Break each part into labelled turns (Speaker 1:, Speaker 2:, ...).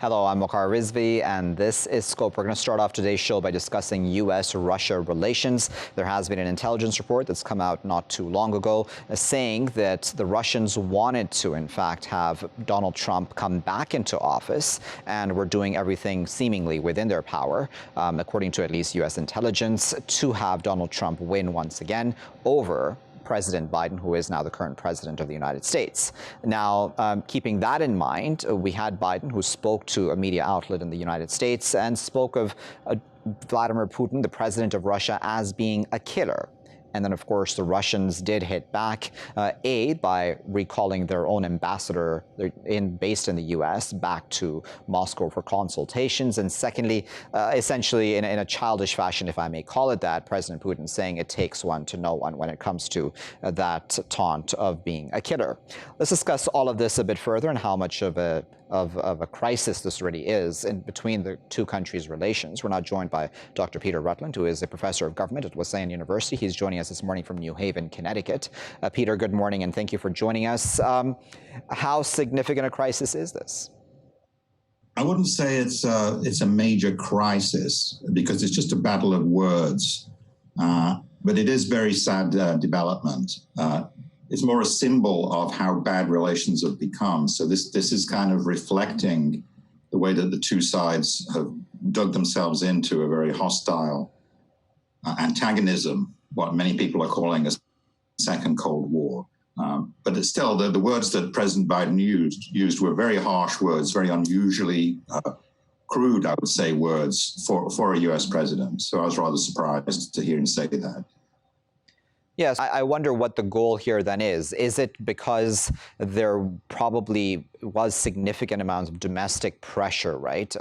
Speaker 1: Hello, I'm Waqar Rizvi, and this is Scope. We're going to start off today's show by discussing U.S.-Russia relations. There has been an intelligence report that's come out not too long ago saying that the Russians wanted to, in fact, have Donald Trump come back into office, and were doing everything seemingly within their power, according to at least U.S. intelligence, to have Donald Trump win once again over President Biden, who is now the current president of the United States. Now, keeping that in mind, we had Biden, who spoke to a media outlet in the United States and spoke of Vladimir Putin, the president of Russia, as being a killer. And then, of course, the Russians did hit back, by recalling their own ambassador based in the U.S. back to Moscow for consultations. And secondly, essentially in a childish fashion, if I may call it that, President Putin saying it takes one to know one when it comes to that taunt of being a killer. Let's discuss all of this a bit further and how much of a crisis this really is in between the two countries' relations. We're now joined by Dr. Peter Rutland, who is a professor of government at Wesleyan University. He's joining us this morning from New Haven, Connecticut. Peter, good morning, and thank you for joining us. How significant a crisis is this?
Speaker 2: I wouldn't say it's a major crisis, because it's just a battle of words. But it is very sad development. It's more a symbol of how bad relations have become. So this is kind of reflecting the way that the two sides have dug themselves into a very hostile antagonism, what many people are calling a second Cold War. But it's still, the words that President Biden used were very harsh words, very unusually crude, I would say, words for a U.S. president. So I was rather surprised to hear him say that.
Speaker 1: Yes, I wonder what the goal here then is. Is it because there probably was significant amounts of domestic pressure, right?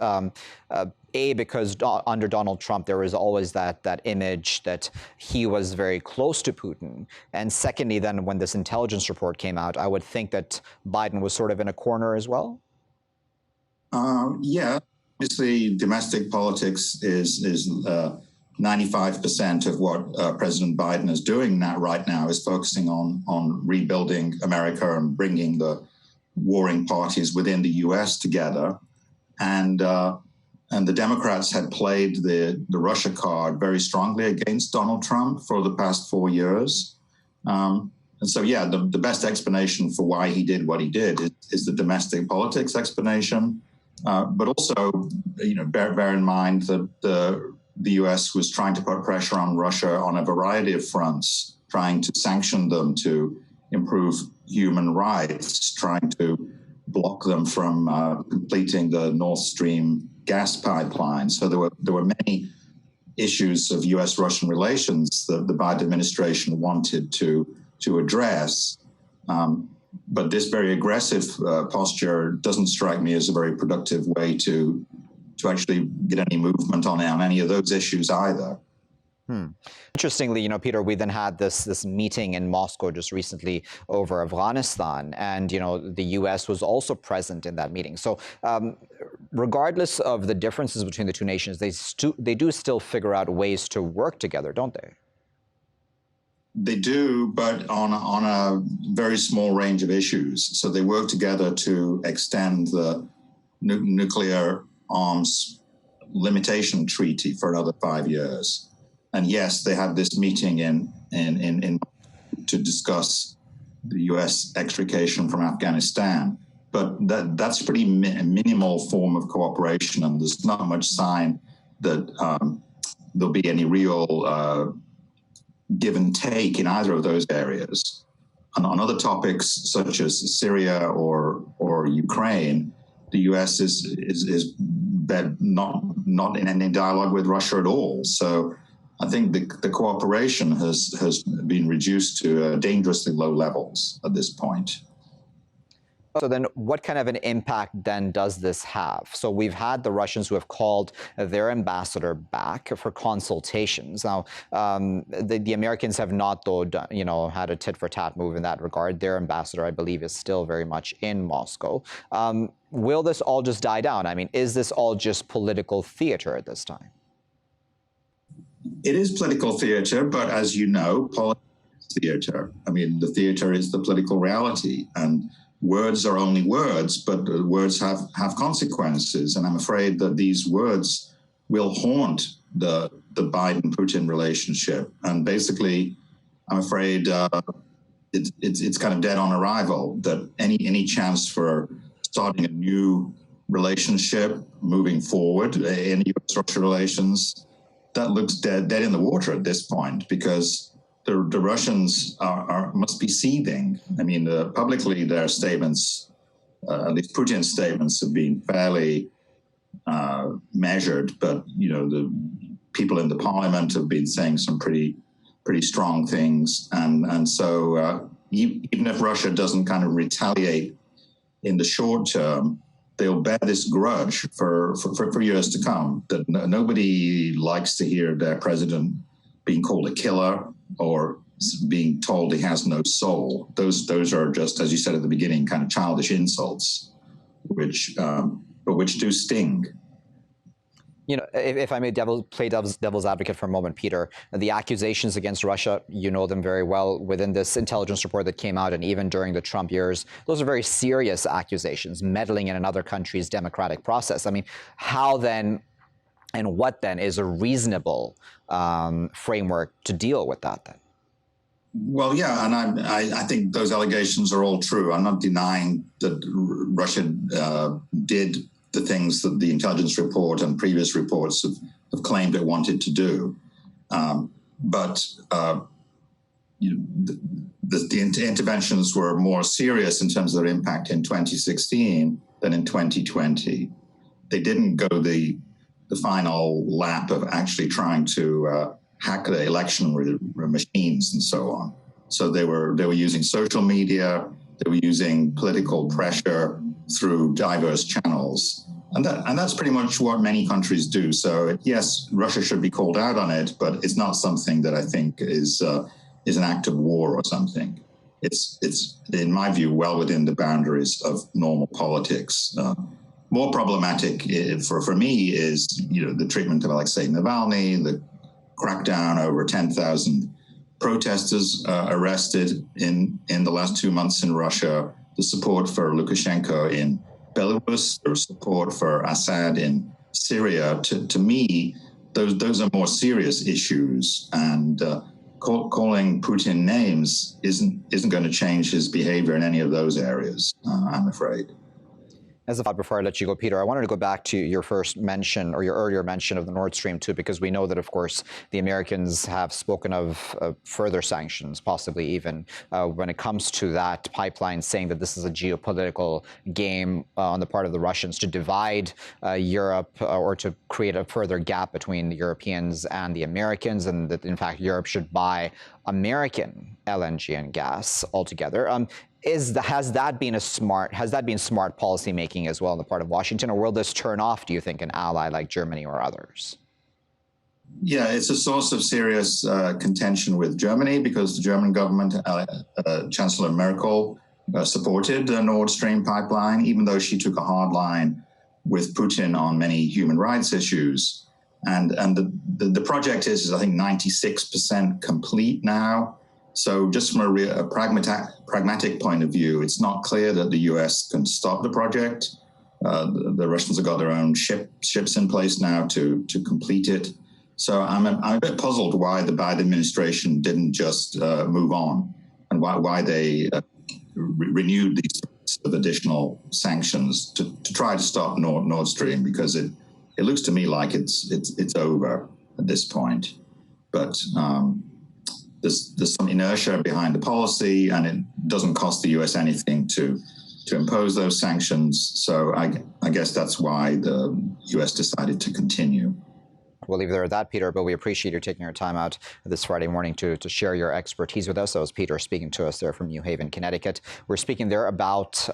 Speaker 1: Because under Donald Trump, there was always that image that he was very close to Putin. And secondly, then when this intelligence report came out, I would think that Biden was sort of in a corner as well?
Speaker 2: Yeah, obviously domestic politics is 95% of what President Biden is doing right now is focusing on rebuilding America and bringing the warring parties within the U.S. together. And the Democrats had played the Russia card very strongly against Donald Trump for the past 4 years. And so, yeah, the best explanation for why he did what he did is the domestic politics explanation. But also, bear in mind that the U.S. was trying to put pressure on Russia on a variety of fronts, trying to sanction them to improve human rights, trying to block them from completing the Nord Stream gas pipeline. So there were many issues of U.S.-Russian relations that the Biden administration wanted to address. But this very aggressive posture doesn't strike me as a very productive way to actually get any movement on any of those issues either.
Speaker 1: Interestingly, Peter, we then had this meeting in Moscow just recently over Afghanistan, and, the U.S. was also present in that meeting. So regardless of the differences between the two nations, they do still figure out ways to work together, don't they?
Speaker 2: They do, but on a very small range of issues. So they work together to extend the nuclear arms limitation treaty for another 5 years. And yes, they had this meeting to discuss the U.S. extrication from Afghanistan. But that's a pretty minimal form of cooperation, and there's not much sign that there'll be any real give and take in either of those areas. And on other topics such as Syria or Ukraine, the U.S. is not in any dialogue with Russia at all. So I think the cooperation has been reduced to dangerously low levels at this point.
Speaker 1: So then what kind of an impact then does this have? So we've had the Russians who have called their ambassador back for consultations. Now, the Americans have not, though, had a tit-for-tat move in that regard. Their ambassador, I believe, is still very much in Moscow. Will this all just die down? I mean, is this all just political theater at this time?
Speaker 2: It is political theater, but as you know, politics is theater. I mean, the theater is the political reality. And words are only words, but words have consequences. And I'm afraid that these words will haunt the Biden-Putin relationship. And basically, I'm afraid it's kind of dead on arrival, that any chance for starting a new relationship moving forward in U.S.-Russia relations, that looks dead in the water at this point, because the Russians must be seething. I mean, publicly their statements, at least Putin's statements, have been fairly measured, but the people in the parliament have been saying some pretty strong things, and so even if Russia doesn't kind of retaliate in the short term, they'll bear this grudge for years to come. That nobody likes to hear their president being called a killer or being told he has no soul. Those are just, as you said at the beginning, kind of childish insults, which do sting.
Speaker 1: If I may play devil's advocate for a moment, Peter, the accusations against Russia, you know them very well within this intelligence report that came out, and even during the Trump years, those are very serious accusations, meddling in another country's democratic process. I mean, how then and what then is a reasonable framework to deal with that then?
Speaker 2: Well, yeah, and I think those allegations are all true. I'm not denying that Russia did the things that the intelligence report and previous reports have claimed it wanted to do. But the interventions were more serious in terms of their impact in 2016 than in 2020. They didn't go the final lap of actually trying to hack the election machines and so on. So they were using social media, they were using political pressure through diverse channels. And that's pretty much what many countries do. So yes, Russia should be called out on it, but it's not something that I think is an act of war or something. It's in my view, well within the boundaries of normal politics. More problematic for me is the treatment of Alexei Navalny, the crackdown over 10,000 protesters arrested in the last 2 months in Russia, the support for Lukashenko in Belarus, or support for Assad in Syria. To me, those are more serious issues, and calling Putin names isn't going to change his behavior in any of those areas, I'm afraid.
Speaker 1: As a thought before I let you go, Peter, I wanted to go back to your first mention, or your earlier mention of the Nord Stream 2, because we know that, of course, the Americans have spoken of further sanctions, possibly even when it comes to that pipeline, saying that this is a geopolitical game on the part of the Russians to divide Europe or to create a further gap between the Europeans and the Americans, and that, in fact, Europe should buy American LNG and gas altogether. Has that been smart policy making as well on the part of Washington, or will this turn off, do you think, an ally like Germany or others?
Speaker 2: Yeah, it's a source of serious contention with Germany, because the German government, Chancellor Merkel, supported the Nord Stream pipeline, even though she took a hard line with Putin on many human rights issues. And the project is, I think, 96% complete now. So just from a pragmatic point of view, it's not clear that the U.S. can stop the project. The Russians have got their own ships in place now to complete it. So I'm a bit puzzled why the Biden administration didn't just move on, and why they renewed these additional sanctions to try to stop Nord Stream, because it looks to me like it's over at this point. But there's some inertia behind the policy, and it doesn't cost the U.S. anything to impose those sanctions. So I guess that's why the U.S. decided to continue.
Speaker 1: We'll leave it there at that, Peter, but we appreciate you taking your time out this Friday morning to share your expertise with us. That was Peter speaking to us there from New Haven, Connecticut. We're speaking there about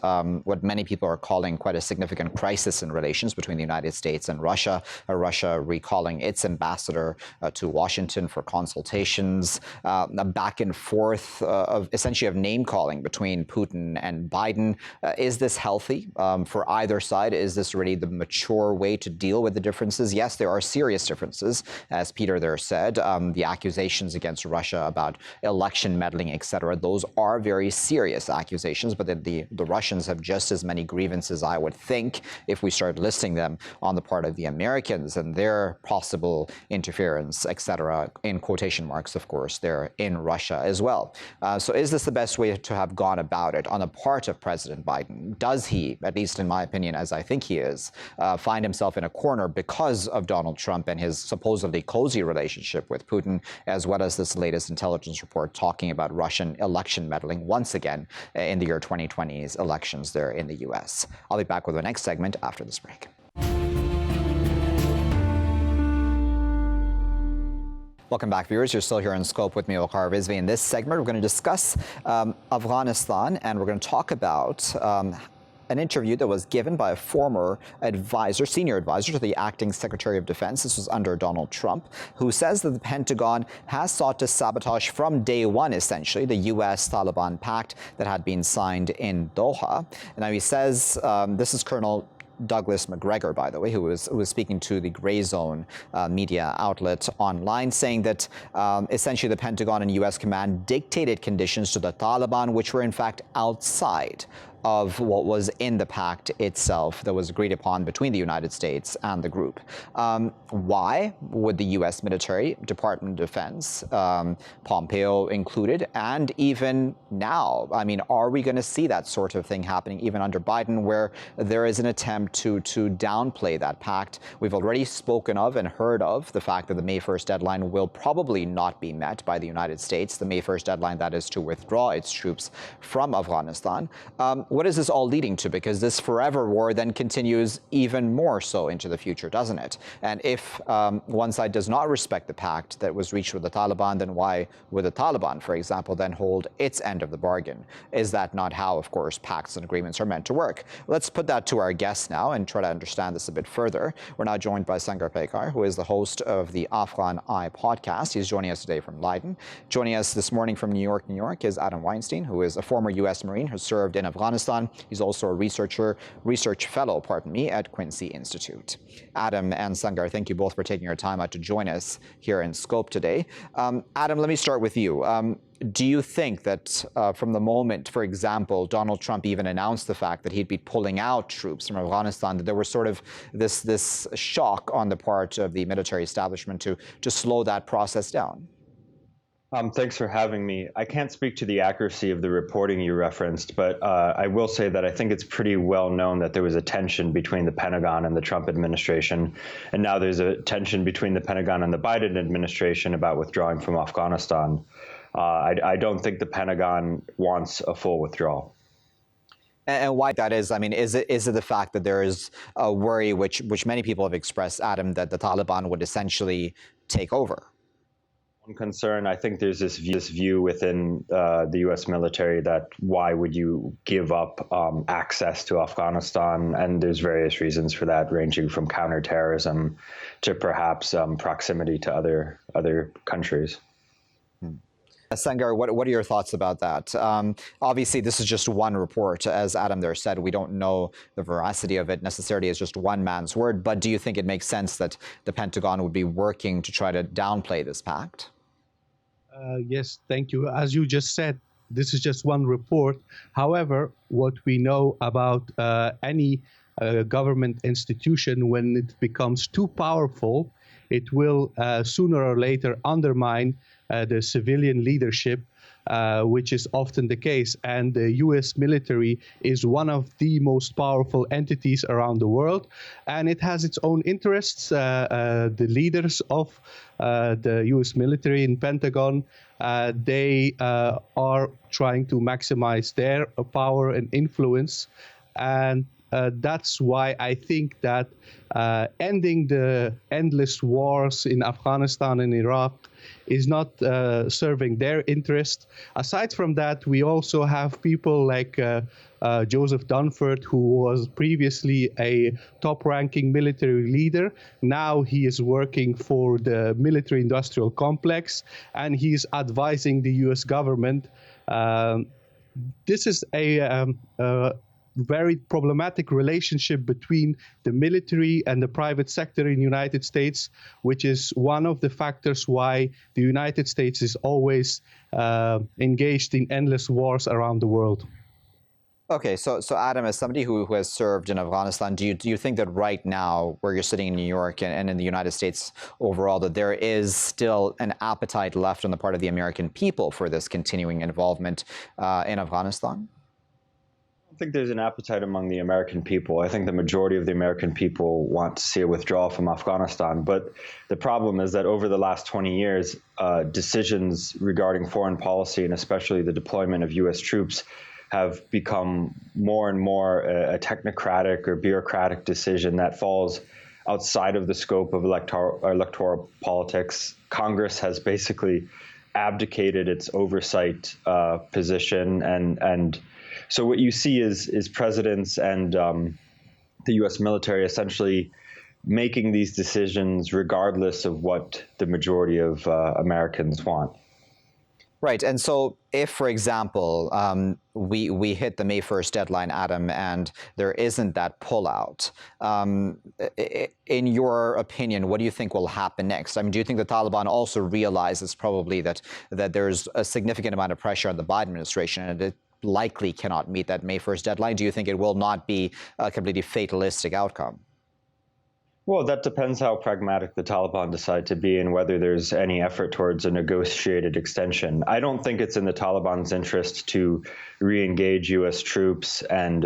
Speaker 1: what many people are calling quite a significant crisis in relations between the United States and Russia. Russia recalling its ambassador to Washington for consultations, a back and forth of essentially of name calling between Putin and Biden. Is this healthy for either side? Is this really the mature way to deal with the differences? Yes, there are serious differences grievances. As Peter there said, the accusations against Russia about election meddling, etc., those are very serious accusations, but the Russians have just as many grievances, I would think, if we start listing them on the part of the Americans and their possible interference, etc., in quotation marks, of course, there in Russia as well. So is this the best way to have gone about it on the part of President Biden? Does he, at least in my opinion, as I think he is, find himself in a corner because of Donald Trump and his supposedly cozy relationship with Putin, as well as this latest intelligence report talking about Russian election meddling once again in the year 2020's elections there in the U.S.? I'll be back with the next segment after this break. Welcome back, viewers. You're still here in Scope with me, Paykhar. In this segment, we're going to discuss Afghanistan, and we're going to talk about an interview that was given by a former advisor, senior advisor to the acting Secretary of Defense. This was under Donald Trump, who says that the Pentagon has sought to sabotage from day one, essentially, the U.S.-Taliban pact that had been signed in Doha. And now he says, this is Colonel Douglas McGregor, by the way, who was speaking to the Gray Zone media outlet online, saying that essentially the Pentagon and U.S. command dictated conditions to the Taliban, which were in fact outside of what was in the pact itself that was agreed upon between the United States and the group. Why would the U.S. military, Department of Defense, Pompeo included, and even now, I mean, are we going to see that sort of thing happening even under Biden, where there is an attempt to downplay that pact? We've already spoken of and heard of the fact that the May 1st deadline will probably not be met by the United States, the May 1st deadline that is to withdraw its troops from Afghanistan. What is this all leading to? Because this forever war then continues even more so into the future, doesn't it? And if one side does not respect the pact that was reached with the Taliban, then why would the Taliban, for example, then hold its end of the bargain? Is that not how, of course, pacts and agreements are meant to work? Let's put that to our guests now and try to understand this a bit further. We're now joined by Sangar Paykhar, who is the host of the Afghan Eye podcast. He's joining us today from Leiden. Joining us this morning from New York, is Adam Weinstein, who is a former U.S. Marine who served in Afghanistan. He's also a research fellow, at Quincy Institute. Adam and Sangar, thank you both for taking your time out to join us here in Scope today. Adam, let me start with you. Do you think that from the moment, for example, Donald Trump even announced the fact that he'd be pulling out troops from Afghanistan, that there was sort of this shock on the part of the military establishment to slow that process down?
Speaker 3: Thanks for having me. I can't speak to the accuracy of the reporting you referenced, but I will say that I think it's pretty well known that there was a tension between the Pentagon and the Trump administration, and now there's a tension between the Pentagon and the Biden administration about withdrawing from Afghanistan. I don't think the Pentagon wants a full withdrawal.
Speaker 1: And why that is, I mean, is it the fact that there is a worry, which many people have expressed, Adam, that the Taliban would essentially take over?
Speaker 3: Concern. I think there's this view within the U.S. military that why would you give up access to Afghanistan? And there's various reasons for that, ranging from counterterrorism to perhaps proximity to other countries.
Speaker 1: Sangar, what are your thoughts about that? Obviously, this is just one report. As Adam there said, we don't know the veracity of it necessarily as just one man's word. But do you think it makes sense that the Pentagon would be working to try to downplay this pact?
Speaker 4: Yes, thank you. As you just said, this is just one report. However, what we know about any government institution, when it becomes too powerful, it will sooner or later undermine the civilian leadership, which is often the case. And the U.S. military is one of the most powerful entities around the world, and it has its own interests. The leaders of the U.S. military in Pentagon, they are trying to maximize their power and influence. And that's why I think that ending the endless wars in Afghanistan and Iraq is not serving their interest. Aside from that, we also have people like Joseph Dunford, who was previously a top-ranking military leader. Now he is working for the military-industrial complex, and he's advising the U.S. government. This is very problematic relationship between the military and the private sector in the United States, which is one of the factors why the United States is always engaged in endless wars around the world.
Speaker 1: Okay, so Adam, as somebody who has served in Afghanistan, do you think that right now, where you're sitting in New York and in the United States overall, that there is still an appetite left on the part of the American people for this continuing involvement in Afghanistan?
Speaker 3: I think there's an appetite among the American people. I think the majority of the American people want to see a withdrawal from Afghanistan. But the problem is that over the last 20 years, decisions regarding foreign policy and especially the deployment of U.S. troops have become more and more a technocratic or bureaucratic decision that falls outside of the scope of electoral politics. Congress has basically abdicated its oversight position, and so what you see is presidents and the U.S. military essentially making these decisions regardless of what the majority of Americans want.
Speaker 1: Right. And so if, for example, we hit the May 1st deadline, Adam, and there isn't that pullout, in your opinion, what do you think will happen next? I mean, do you think the Taliban also realizes probably that there's a significant amount of pressure on the Biden administration and it likely cannot meet that May 1st deadline? Do you think it will not be a completely fatalistic outcome?
Speaker 3: Well, that depends how pragmatic the Taliban decide to be and whether there's any effort towards a negotiated extension. I don't think it's in the Taliban's interest to re-engage U.S. troops and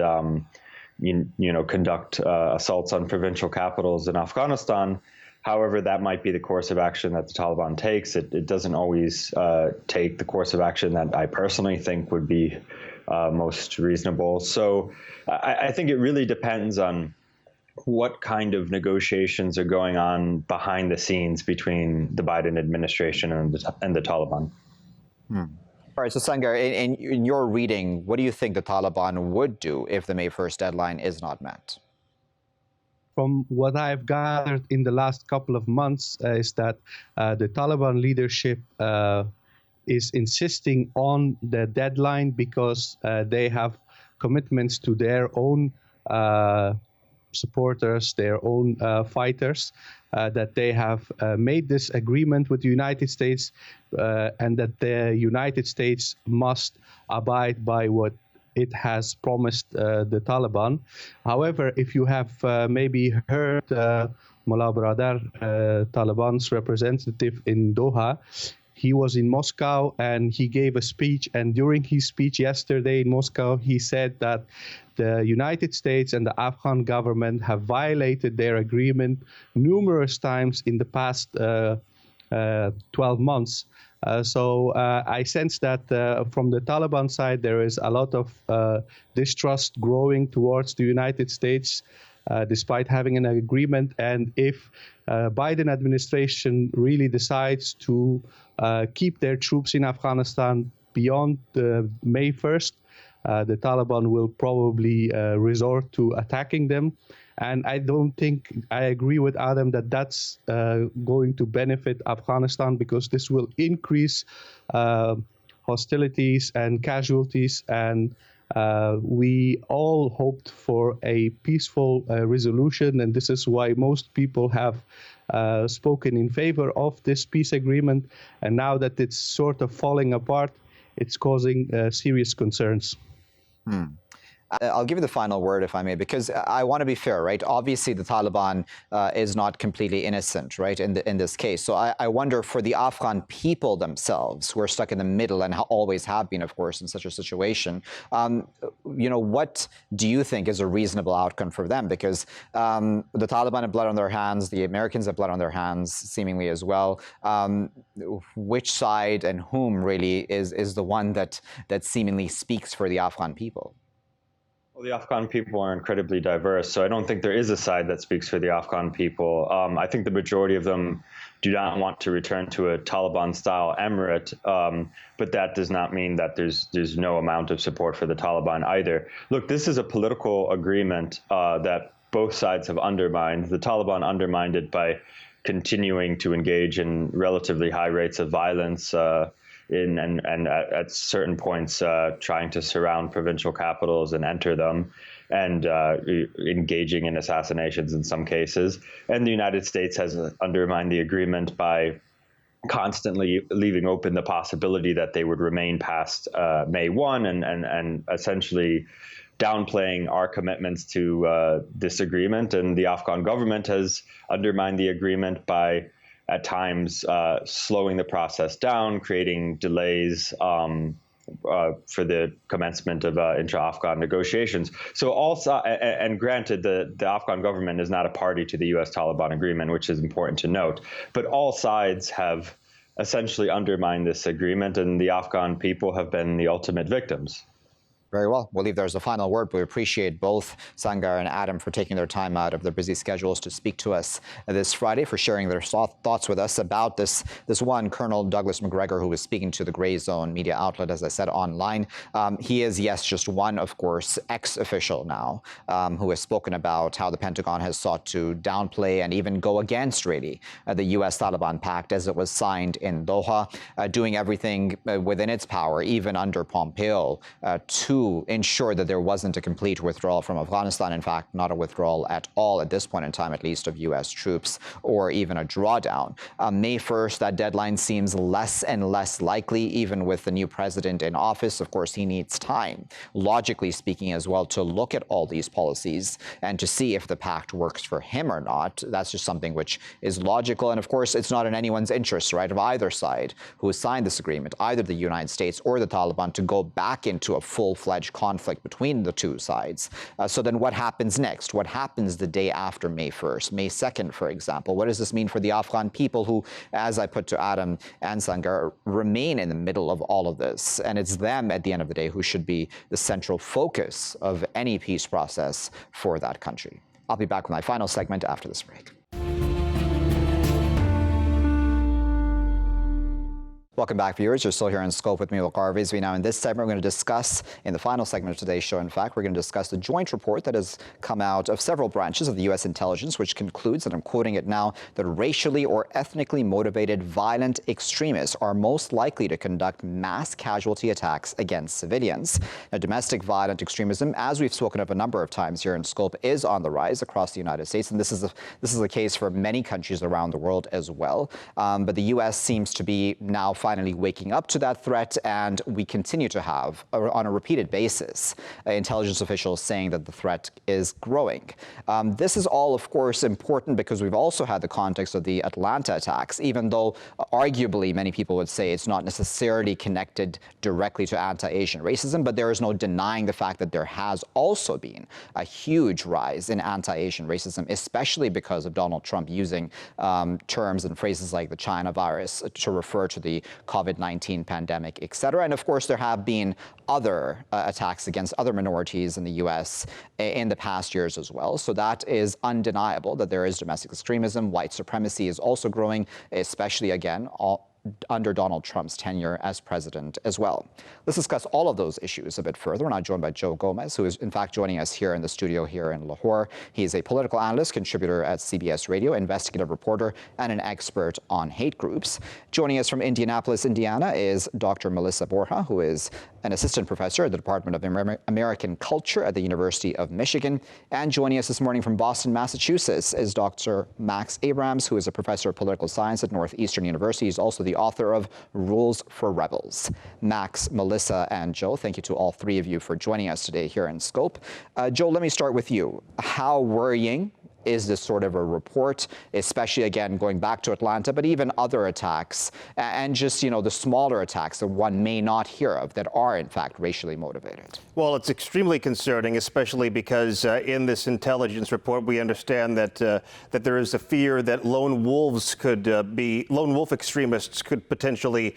Speaker 3: conduct assaults on provincial capitals in Afghanistan. However, that might be the course of action that the Taliban takes. It doesn't always take the course of action that I personally think would be most reasonable. So I think it really depends on what kind of negotiations are going on behind the scenes between the Biden administration and the Taliban.
Speaker 1: All right, so Sangar, in your reading, what do you think the Taliban would do if the May 1st deadline is not met?
Speaker 4: From what I've gathered in the last couple of months is that the Taliban leadership is insisting on the deadline because they have commitments to their own supporters, their own fighters, that they have made this agreement with the United States and that the United States must abide by what it has promised the Taliban. However, if you have maybe heard Mullah Baradar, Taliban's representative in Doha, he was in Moscow and he gave a speech. And during his speech yesterday in Moscow, he said that the United States and the Afghan government have violated their agreement numerous times in the past 12 months. So I sense that from the Taliban side, there is a lot of distrust growing towards the United States, despite having an agreement. And if Biden administration really decides to keep their troops in Afghanistan beyond May 1st, the Taliban will probably resort to attacking them. And I don't think I agree with Adam that that's going to benefit Afghanistan, because this will increase hostilities and casualties. And we all hoped for a peaceful resolution. And this is why most people have spoken in favor of this peace agreement. And now that it's sort of falling apart, it's causing serious concerns.
Speaker 1: I'll give you the final word, if I may, because I want to be fair, right? Obviously, the Taliban is not completely innocent, right, in this case. So I wonder, for the Afghan people themselves, who are stuck in the middle and always have been, of course, in such a situation, what do you think is a reasonable outcome for them? Because the Taliban have blood on their hands, the Americans have blood on their hands, seemingly as well. Which side and whom really is the one that seemingly speaks for the Afghan people?
Speaker 3: Well, the Afghan people are incredibly diverse, so I don't think there is a side that speaks for the Afghan people. I think the majority of them do not want to return to a Taliban-style emirate, but that does not mean that there's no amount of support for the Taliban either. Look, this is a political agreement that both sides have undermined. The Taliban undermined it by continuing to engage in relatively high rates of violence and at certain points trying to surround provincial capitals and enter them, and engaging in assassinations in some cases. And the United States has undermined the agreement by constantly leaving open the possibility that they would remain past May 1 and essentially downplaying our commitments to this agreement. And the Afghan government has undermined the agreement by, at times, slowing the process down, creating delays for the commencement of intra-Afghan negotiations. So and granted, the Afghan government is not a party to the U.S.-Taliban agreement, which is important to note, but all sides have essentially undermined this agreement, and the Afghan people have been the ultimate victims.
Speaker 1: Very well. We'll leave there as the final word, but we appreciate both Sangar and Adam for taking their time out of their busy schedules to speak to us this Friday, for sharing their thoughts with us about this one Colonel Douglas Macgregor, who was speaking to the Grey Zone media outlet, as I said, online. He is, yes, just one, of course, ex-official now, who has spoken about how the Pentagon has sought to downplay and even go against, really, the U.S.-Taliban pact as it was signed in Doha, doing everything within its power, even under Pompeo, to ensure that there wasn't a complete withdrawal from Afghanistan. In fact, not a withdrawal at all at this point in time, at least, of U.S. troops, or even a drawdown. May 1st, that deadline seems less and less likely, even with the new president in office. Of course, he needs time, logically speaking, as well, to look at all these policies and to see if the pact works for him or not. That's just something which is logical. And of course, it's not in anyone's interest, right, of either side who has signed this agreement, either the United States or the Taliban, to go back into a full-fledged conflict between the two sides. So then what happens next? What happens the day after May 1st, May 2nd, for example? What does this mean for the Afghan people who, as I put to Adam and Sangar, remain in the middle of all of this? And it's them, at the end of the day, who should be the central focus of any peace process for that country. I'll be back with my final segment after this break. Welcome back, viewers. You're still here in Scope with me, Will Garvey. Now, in this segment, we're going to discuss, in the final segment of today's show, in fact, we're going to discuss the joint report that has come out of several branches of the U.S. intelligence, which concludes, and I'm quoting it now, that racially or ethnically motivated violent extremists are most likely to conduct mass casualty attacks against civilians. Now, domestic violent extremism, as we've spoken of a number of times here in Scope, is on the rise across the United States, and this is the case for many countries around the world as well. But the U.S. seems to be now finally waking up to that threat, and we continue to have, on a repeated basis, intelligence officials saying that the threat is growing. This is all, of course, important because we've also had the context of the Atlanta attacks, even though arguably many people would say it's not necessarily connected directly to anti-Asian racism, but there is no denying the fact that there has also been a huge rise in anti-Asian racism, especially because of Donald Trump using terms and phrases like the China virus to refer to the COVID-19 pandemic, et cetera. And of course, there have been other attacks against other minorities in the U.S. in the past years as well. So that is undeniable that there is domestic extremism. White supremacy is also growing, especially, again, under Donald Trump's tenure as president as well. Let's discuss all of those issues a bit further. We're now joined by Joe Gomez, who is in fact joining us here in the studio here in Lahore. He is a political analyst, contributor at CBS Radio, investigative reporter, and an expert on hate groups. Joining us from Indianapolis, Indiana, is Dr. Melissa Borja, who is an assistant professor at the Department of American Culture at the University of Michigan. And joining us this morning from Boston, Massachusetts, is Dr. Max Abrahms, who is a professor of political science at Northeastern University. He's also the author of Rules for Rebels. Max, Melissa, and Joe, thank you to all three of you for joining us today here in Scope. Joe, let me start with you. How worrying is this sort of a report, especially, again, going back to Atlanta, but even other attacks, and just, the smaller attacks that one may not hear of that are, in fact, racially motivated?
Speaker 5: Well, it's extremely concerning, especially because in this intelligence report, we understand that that there is a fear that lone wolf extremists could potentially,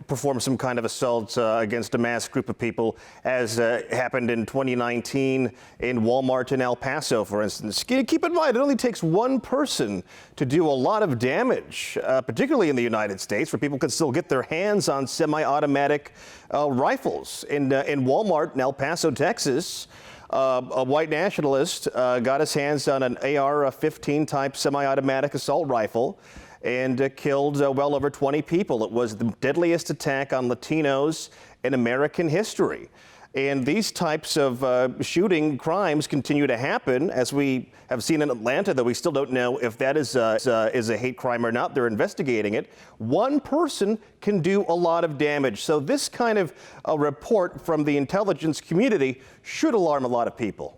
Speaker 5: perform some kind of assault against a mass group of people, as happened in 2019 in Walmart in El Paso, for instance. Keep in mind, it only takes one person to do a lot of damage, particularly in the United States, where people can still get their hands on semi-automatic rifles. In Walmart in El Paso, Texas, a white nationalist got his hands on an AR-15 type semi-automatic assault rifle, and killed well over 20 people. It was the deadliest attack on Latinos in American history. And these types of shooting crimes continue to happen, as we have seen in Atlanta, though we still don't know if that is a hate crime or not. They're investigating it. One person can do a lot of damage. So this kind of a report from the intelligence community should alarm a lot of people.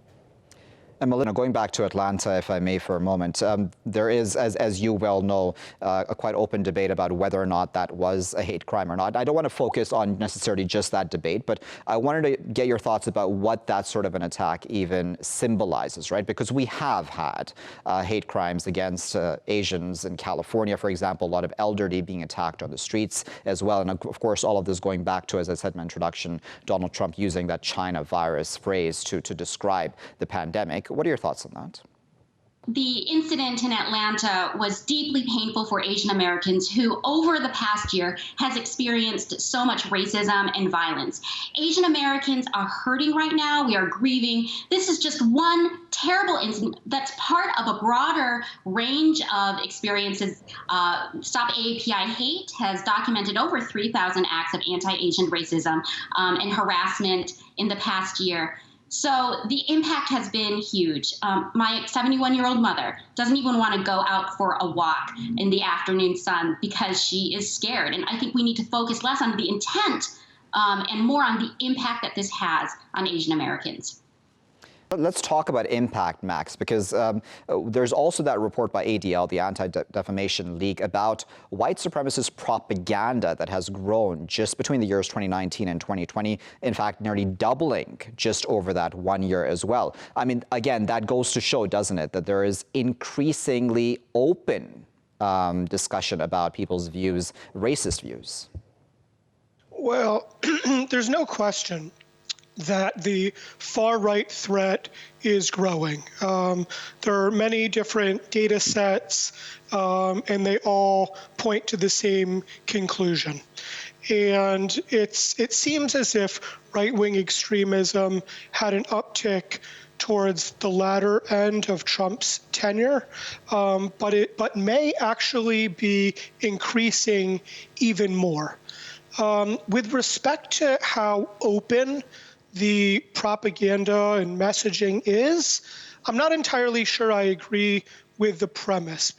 Speaker 1: And Melinda, going back to Atlanta, if I may, for a moment, there is, as you well know, a quite open debate about whether or not that was a hate crime or not. I don't want to focus on necessarily just that debate, but I wanted to get your thoughts about what that sort of an attack even symbolizes, right? Because we have had hate crimes against Asians in California, for example, a lot of elderly being attacked on the streets as well. And of course, all of this going back to, as I said in my introduction, Donald Trump using that China virus phrase to describe the pandemic. What are your thoughts on that?
Speaker 6: The incident in Atlanta was deeply painful for Asian Americans who, over the past year, has experienced so much racism and violence. Asian Americans are hurting right now. We are grieving. This is just one terrible incident that's part of a broader range of experiences. Stop AAPI Hate has documented over 3,000 acts of anti-Asian racism and harassment in the past year. So the impact has been huge. My 71-year-old mother doesn't even want to go out for a walk in the afternoon sun because she is scared. And I think we need to focus less on the intent and more on the impact that this has on Asian Americans.
Speaker 1: Let's talk about impact, Max, because there's also that report by ADL, the Anti-Defamation League, about white supremacist propaganda that has grown just between the years 2019 and 2020, in fact, nearly doubling just over that 1 year as well. I mean, again, that goes to show, doesn't it, that there is increasingly open discussion about people's views, racist views.
Speaker 7: Well, there's no question that the far-right threat is growing. There are many different data sets, and they all point to the same conclusion. And it seems as if right-wing extremism had an uptick towards the latter end of Trump's tenure, but may actually be increasing even more. With respect to how open the propaganda and messaging is, I'm not entirely sure I agree with the premise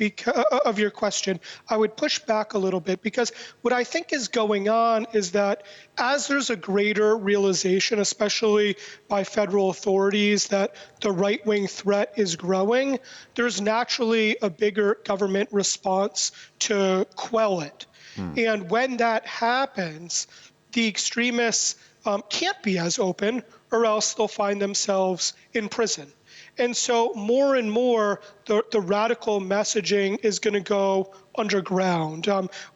Speaker 7: of your question. I would push back a little bit, because what I think is going on is that as there's a greater realization, especially by federal authorities, that the right-wing threat is growing, there's naturally a bigger government response to quell it. And when that happens, the extremists can't be as open, or else they'll find themselves in prison. And so more and more, the radical messaging is going to go underground.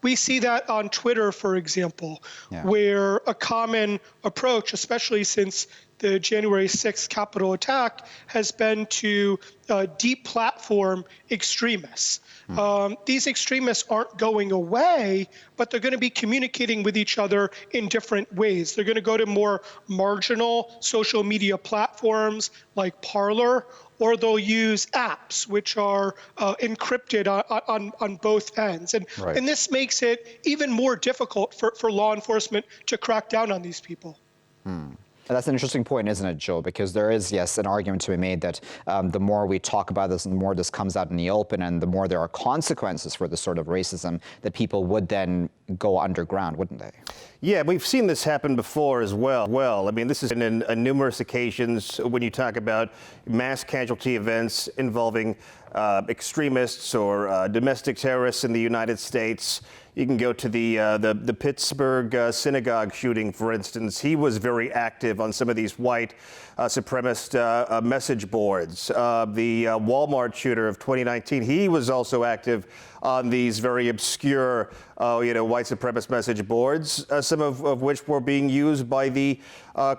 Speaker 7: We see that on Twitter, for example, where a common approach, especially since the January 6th Capitol attack, has been to deplatform extremists. These extremists aren't going away, but they're going to be communicating with each other in different ways. They're going to go to more marginal social media platforms like Parler, or they'll use apps which are encrypted on both ends. And this makes it even more difficult for law enforcement to crack down on these people.
Speaker 1: That's an interesting point, isn't it, Joe? Because there is, yes, an argument to be made that the more we talk about this, and the more this comes out in the open, and the more there are consequences for this sort of racism, that people would then go underground, wouldn't they?
Speaker 5: Yeah, we've seen this happen before as well. I mean, this is in numerous occasions when you talk about mass casualty events involving extremists or domestic terrorists in the United States. You can go to the Pittsburgh synagogue shooting, for instance. He was very active on some of these white supremacist message boards. The Walmart shooter of 2019, he was also active on these very obscure white supremacist message boards, some of which were being used by the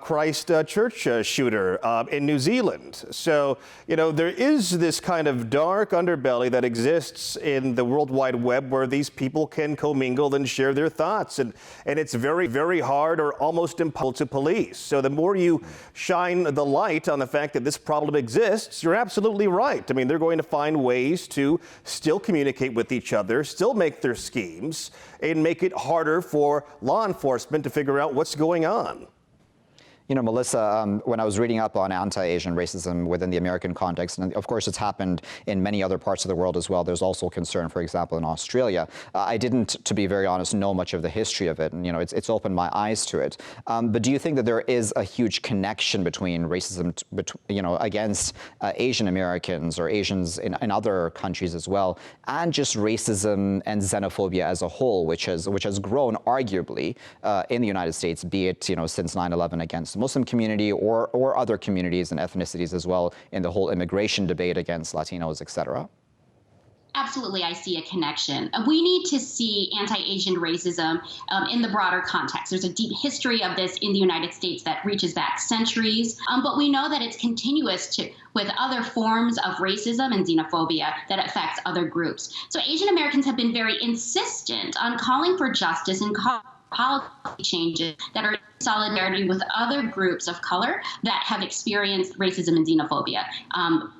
Speaker 5: Christchurch shooter in New Zealand. So, there is this kind of dark underbelly that exists in the World Wide Web where these people can commingle and share their thoughts. And it's very, very hard or almost impossible to police. So the more you shine the light on the fact that this problem exists, you're absolutely right. I mean, they're going to find ways to still communicate with each other, still make their schemes, and make it harder for law enforcement to figure out what's going on.
Speaker 1: Melissa, when I was reading up on anti-Asian racism within the American context, and of course it's happened in many other parts of the world as well, there's also concern, for example, in Australia. I didn't, to be very honest, know much of the history of it, and it's opened my eyes to it. But do you think that there is a huge connection between racism, against Asian Americans or Asians in other countries as well, and just racism and xenophobia as a whole, which has grown arguably in the United States, be it since 9/11 against the Muslim community or other communities and ethnicities as well in the whole immigration debate against Latinos, et cetera?
Speaker 6: Absolutely, I see a connection. We need to see anti-Asian racism in the broader context. There's a deep history of this in the United States that reaches back centuries, but we know that it's continuous with other forms of racism and xenophobia that affects other groups. So Asian Americans have been very insistent on calling for justice and policy changes that are in solidarity with other groups of color that have experienced racism and xenophobia,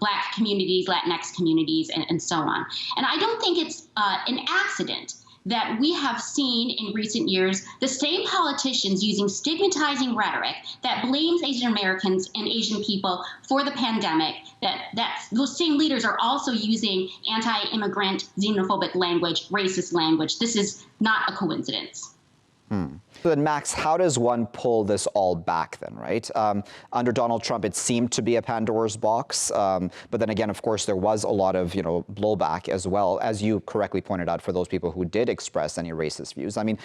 Speaker 6: Black communities, Latinx communities, and so on. And I don't think it's an accident that we have seen in recent years the same politicians using stigmatizing rhetoric that blames Asian Americans and Asian people for the pandemic, that those same leaders are also using anti-immigrant, xenophobic language, racist language. This is not a coincidence.
Speaker 1: So then, Max, how does one pull this all back then, right? Under Donald Trump, it seemed to be a Pandora's box. But then again, of course, there was a lot of, blowback as well, as you correctly pointed out, for those people who did express any racist views. I mean,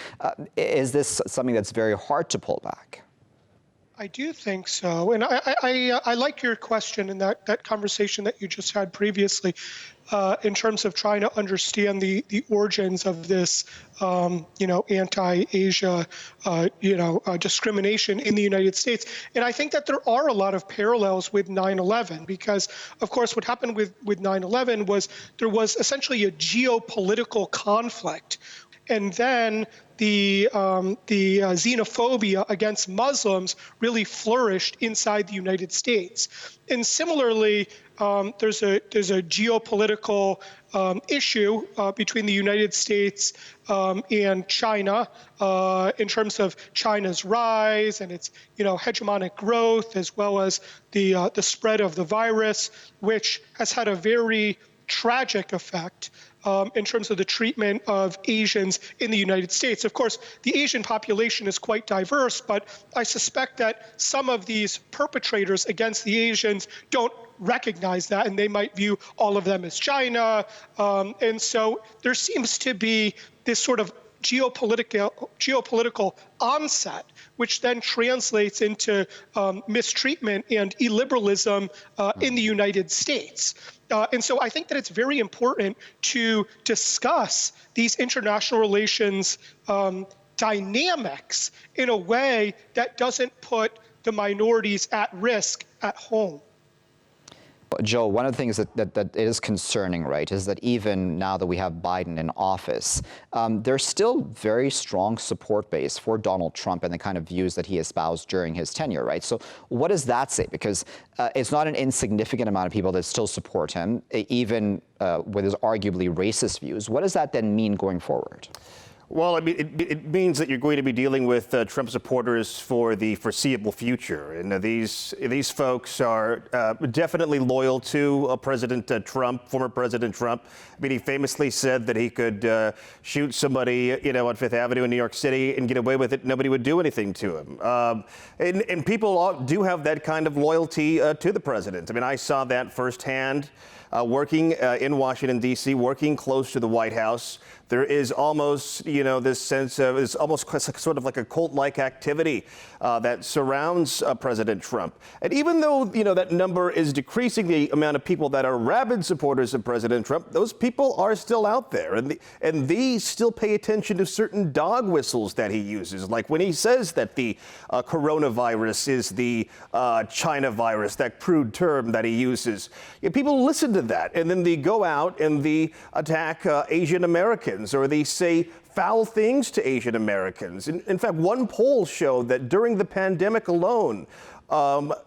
Speaker 1: is this something that's very hard to pull back?
Speaker 7: I do think so. And I like your question and that conversation that you just had previously in terms of trying to understand the origins of this, anti-Asia, discrimination in the United States. And I think that there are a lot of parallels with 9/11 because, of course, what happened with 9/11 was there was essentially a geopolitical conflict. And then the xenophobia against Muslims really flourished inside the United States. And similarly, there's a geopolitical issue between the United States and China in terms of China's rise and its hegemonic growth, as well as the spread of the virus, which has had a very tragic effect in terms of the treatment of Asians in the United States. Of course, the Asian population is quite diverse, but I suspect that some of these perpetrators against the Asians don't recognize that, and they might view all of them as China. And so there seems to be this sort of geopolitical onset, which then translates into mistreatment and illiberalism in the United States. And so I think that it's very important to discuss these international relations dynamics in a way that doesn't put the minorities at risk at home.
Speaker 1: Joe, one of the things that is concerning, right, is that even now that we have Biden in office, there's still very strong support base for Donald Trump and the kind of views that he espoused during his tenure, right? So what does that say? Because it's not an insignificant amount of people that still support him, even with his arguably racist views. What does that then mean going forward?
Speaker 5: Well, I mean, it means that you're going to be dealing with Trump supporters for the foreseeable future. And these folks are definitely loyal to President Trump, former President Trump. I mean, he famously said that he could shoot somebody, on Fifth Avenue in New York City and get away with it. Nobody would do anything to him. And people do have that kind of loyalty to the president. I mean, I saw that firsthand. Working in Washington, D.C., working close to the White House there is almost, this sense of, it's almost sort of like a cult-like activity that surrounds President Trump. And even though, that number is decreasing, the amount of people that are rabid supporters of President Trump, those people are still out there. And these still pay attention to certain dog whistles that he uses, like when he says that the coronavirus is the China virus, that crude term that he uses. People listen to that, and then they go out and they attack Asian Americans, or they say foul things to Asian Americans. In fact, one poll showed that during the pandemic alone,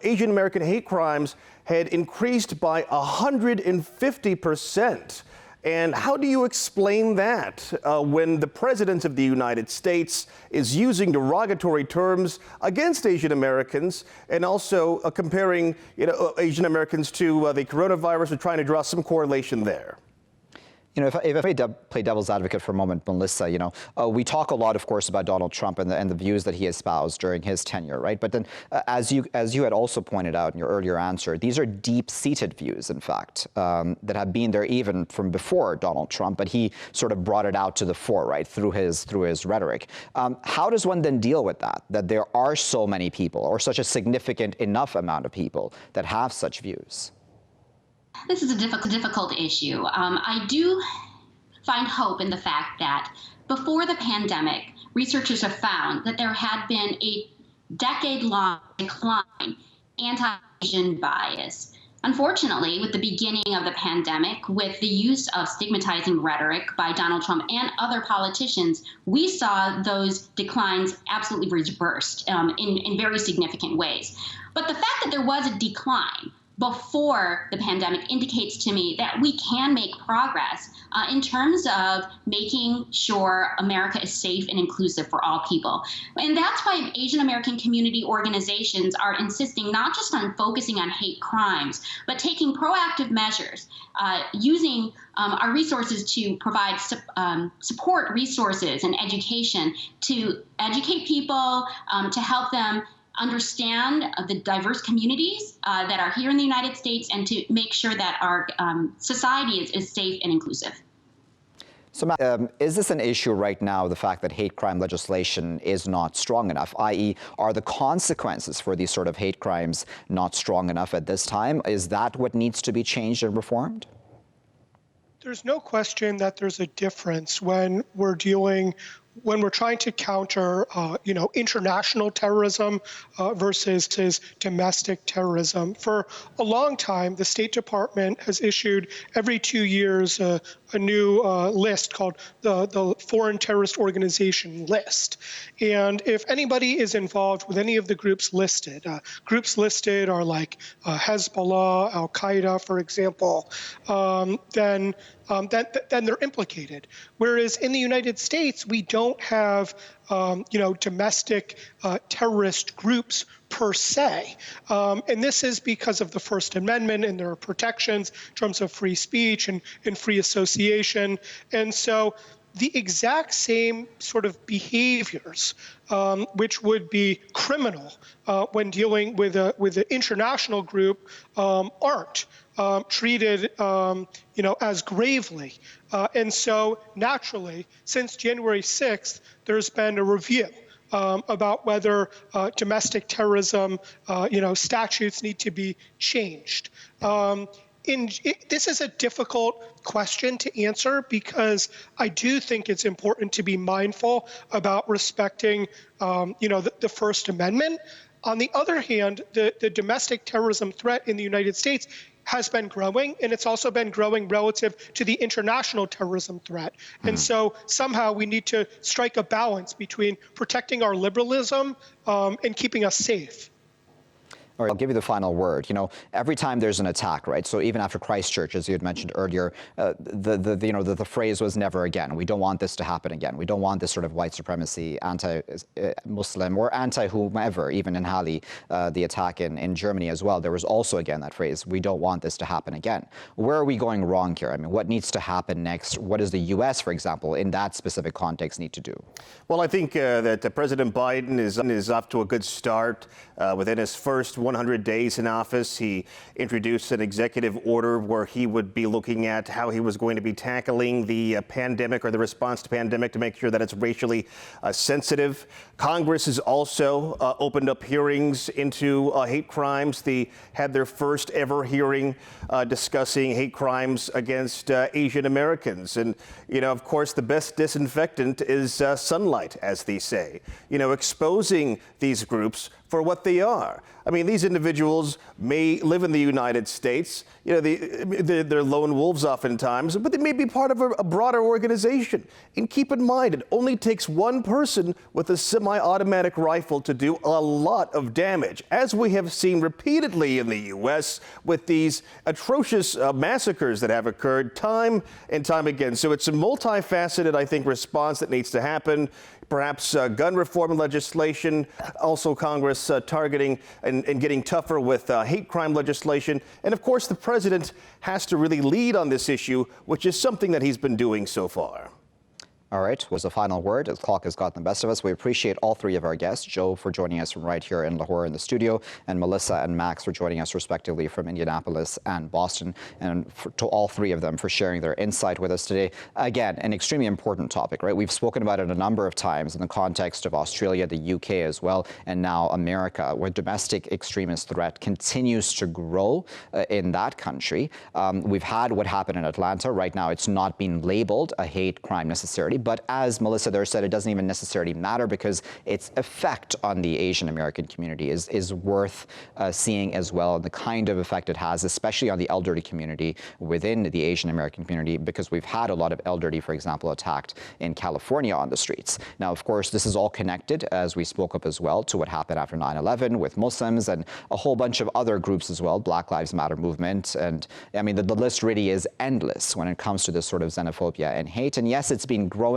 Speaker 5: Asian American hate crimes had increased by 150%. And how do you explain that when the President of the United States is using derogatory terms against Asian Americans and also comparing Asian Americans to the coronavirus, or trying to draw some correlation there?
Speaker 1: If I may play devil's advocate for a moment, Melissa, we talk a lot, of course, about Donald Trump and the views that he espoused during his tenure, right? But then, as you had also pointed out in your earlier answer, these are deep-seated views, in fact, that have been there even from before Donald Trump, but he sort of brought it out to the fore, right, through his rhetoric. How does one then deal with that there are so many people, or such a significant enough amount of people, that have such views?
Speaker 6: This is a difficult issue. I do find hope in the fact that before the pandemic, researchers have found that there had been a decade-long decline in anti-Asian bias. Unfortunately, with the beginning of the pandemic, with the use of stigmatizing rhetoric by Donald Trump and other politicians, we saw those declines absolutely reversed in very significant ways. But the fact that there was a decline before the pandemic indicates to me that we can make progress in terms of making sure America is safe and inclusive for all people. And that's why Asian American community organizations are insisting not just on focusing on hate crimes, but taking proactive measures, using our resources to provide support resources and education to educate people, to help them understand the diverse communities that are here in the United States, and to make sure that our society is safe and inclusive.
Speaker 1: So, is this an issue right now, the fact that hate crime legislation is not strong enough, i.e., are the consequences for these sort of hate crimes not strong enough at this time? Is that what needs to be changed and reformed?
Speaker 7: There's no question that there's a difference when we're trying to counter, international terrorism versus domestic terrorism. For a long time, the State Department has issued every 2 years a new list called the Foreign Terrorist Organization List. And if anybody is involved with any of the groups listed are like Hezbollah, Al Qaeda, for example, then they're implicated. Whereas in the United States, we don't have, domestic terrorist groups per se. And this is because of the First Amendment and there are protections in terms of free speech and free association. And so the exact same sort of behaviors, which would be criminal when dealing with an international group, aren't treated, as gravely. And so naturally, since January 6th, there's been a review about whether domestic terrorism, statutes need to be changed. This is a difficult question to answer because I do think it's important to be mindful about respecting, the First Amendment. On the other hand, the domestic terrorism threat in the United States has been growing, and it's also been growing relative to the international terrorism threat. And so somehow we need to strike a balance between protecting our liberalism and keeping us safe.
Speaker 1: All right, I'll give you the final word. Every time there's an attack, right? So even after Christchurch, as you had mentioned earlier, the phrase was never again. We don't want this to happen again. We don't want this sort of white supremacy, anti-Muslim or anti-whomever, even in Halle, the attack in Germany as well. There was also, again, that phrase, we don't want this to happen again. Where are we going wrong here? I mean, what needs to happen next? What does the U.S., for example, in that specific context need to do?
Speaker 5: Well, I think that President Biden is off to a good start within his first 100 days in office, he introduced an executive order where he would be looking at how he was going to be tackling the pandemic or the response to pandemic to make sure that it's racially sensitive. Congress has also opened up hearings into hate crimes. They had their first ever hearing discussing hate crimes against Asian Americans. And, you know, of course, the best disinfectant is sunlight, as they say. You know, exposing these groups for what they are. I mean, these individuals may live in the United States. You know, they're lone wolves oftentimes, but they may be part of a broader organization. And keep in mind, it only takes one person with a semi-automatic rifle to do a lot of damage, as we have seen repeatedly in the U.S. with these atrocious massacres that have occurred time and time again. So it's a multifaceted, I think, response that needs to happen. Perhaps gun reform legislation, also Congress targeting and getting tougher with hate crime legislation. And of course, the president has to really lead on this issue, which is something that he's been doing so far.
Speaker 1: All right, was the final word. The clock has gotten the best of us. We appreciate all three of our guests, Joe for joining us from right here in Lahore in the studio, and Melissa and Max for joining us respectively from Indianapolis and Boston, and to all three of them for sharing their insight with us today. Again, an extremely important topic, right? We've spoken about it a number of times in the context of Australia, the UK as well, and now America, where domestic extremist threat continues to grow in that country. We've had what happened in Atlanta. Right now, it's not been labeled a hate crime necessarily. But as Melissa there said, it doesn't even necessarily matter because its effect on the Asian American community is worth seeing as well, and the kind of effect it has, especially on the elderly community within the Asian American community, because we've had a lot of elderly, for example, attacked in California on the streets. Now, of course, this is all connected, as we spoke of as well, to what happened after 9/11 with Muslims and a whole bunch of other groups as well, Black Lives Matter movement. And I mean, the list really is endless when it comes to this sort of xenophobia and hate. And yes, it's been growing,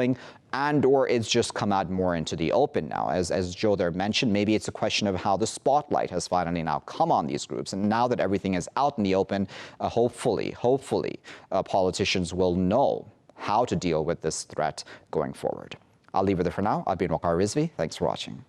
Speaker 1: and or it's just come out more into the open now. As Joe there mentioned, maybe it's a question of how the spotlight has finally now come on these groups. And now that everything is out in the open, hopefully, politicians will know how to deal with this threat going forward. I'll leave it there for now. I've been Waqar Rizvi. Thanks for watching.